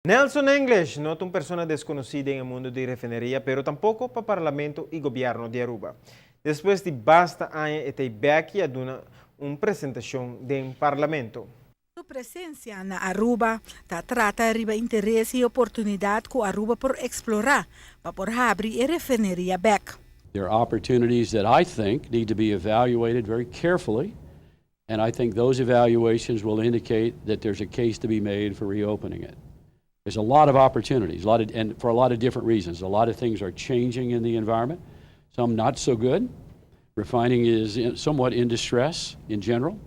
Nelson English no es una persona desconocida en el mundo de refinería, pero tampoco para Parlamento y Gobierno de Aruba. Después de basta años, está aquí a dar una presentación del Parlamento. Su presencia en Aruba trata de interés y oportunidad que Aruba por explorar para por abrir refinería back. There are opportunities that I think need to be evaluated very carefully, and I think those evaluations will indicate that there's a case to be made for reopening it. There's a lot of opportunities, and for a lot of different reasons. A lot of things are changing in the environment, some not so good. Refining is somewhat in distress in general,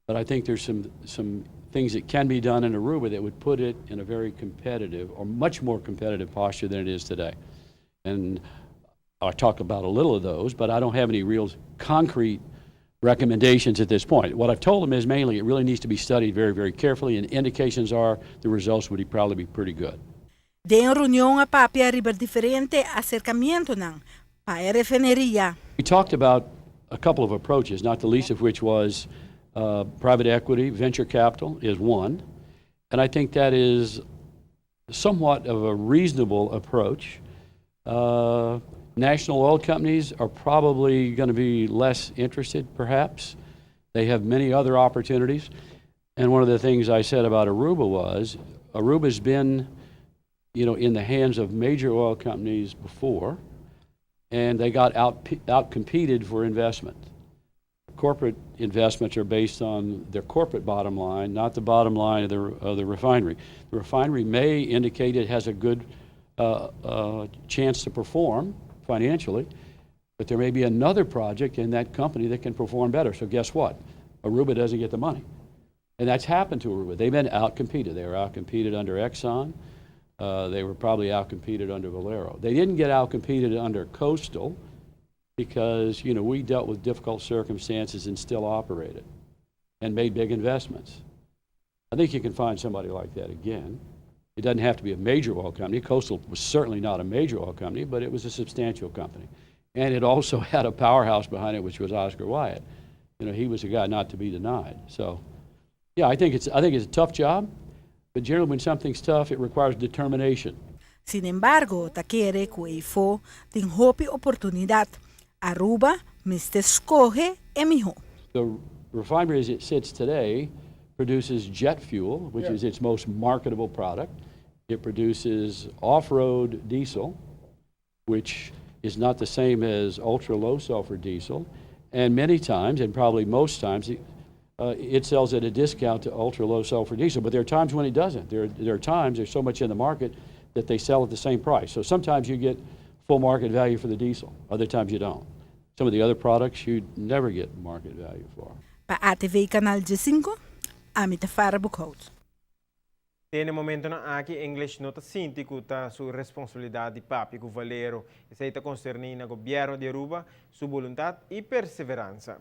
but I think there's some things that can be done in Aruba that would put it in a very competitive, or much more competitive posture than it is today. And I'll talk about a little of those, but I don't have any real concrete recommendations at this point. What I've told them is mainly it really needs to be studied very, very carefully, and indications are the results would probably be pretty good. De en reunión a papia river diferente acercamiento ng pa refinería. We talked about a couple of approaches, not the least of which was private equity, venture capital is one, and I think that is somewhat of a reasonable approach. National oil companies are probably going to be less interested, perhaps. They have many other opportunities. And one of the things I said about Aruba was, Aruba's been, in the hands of major oil companies before, and they got out-competed for investment. Corporate investments are based on their corporate bottom line, not the bottom line of the refinery. The refinery may indicate it has a good chance to perform financially, but there may be another project in that company that can perform better. So guess what? Aruba doesn't get the money. And that's happened to Aruba. They've been out-competed. They were out-competed under Exxon. They were probably out-competed under Valero. They didn't get out-competed under Coastal because, we dealt with difficult circumstances and still operated and made big investments. I think you can find somebody like that again. It doesn't have to be a major oil company. Coastal was certainly not a major oil company, but it was a substantial company. And it also had a powerhouse behind it, which was Oscar Wyatt. He was a guy not to be denied. So, yeah, I think it's a tough job, but generally when something's tough, it requires determination. Sin embargo, quiere que fue tin hopi oportunidad. Aruba, Mr. Escoge, emijo. The refinery as it sits today produces jet fuel, which is its most marketable product. It produces off-road diesel, which is not the same as ultra-low sulfur diesel. And many times, and probably most times, it sells at a discount to ultra-low sulfur diesel. But there are times when it doesn't. There are times, there's so much in the market that they sell at the same price. So sometimes you get full market value for the diesel. Other times you don't. Some of the other products you never get market value for. Pa ATV Canal G5, Amita Farabukhout. Tiene momento na aqui English nota síntico ta su responsabilidade de papi com Valero e se está concernina governo de Aruba, su voluntad e perseverança.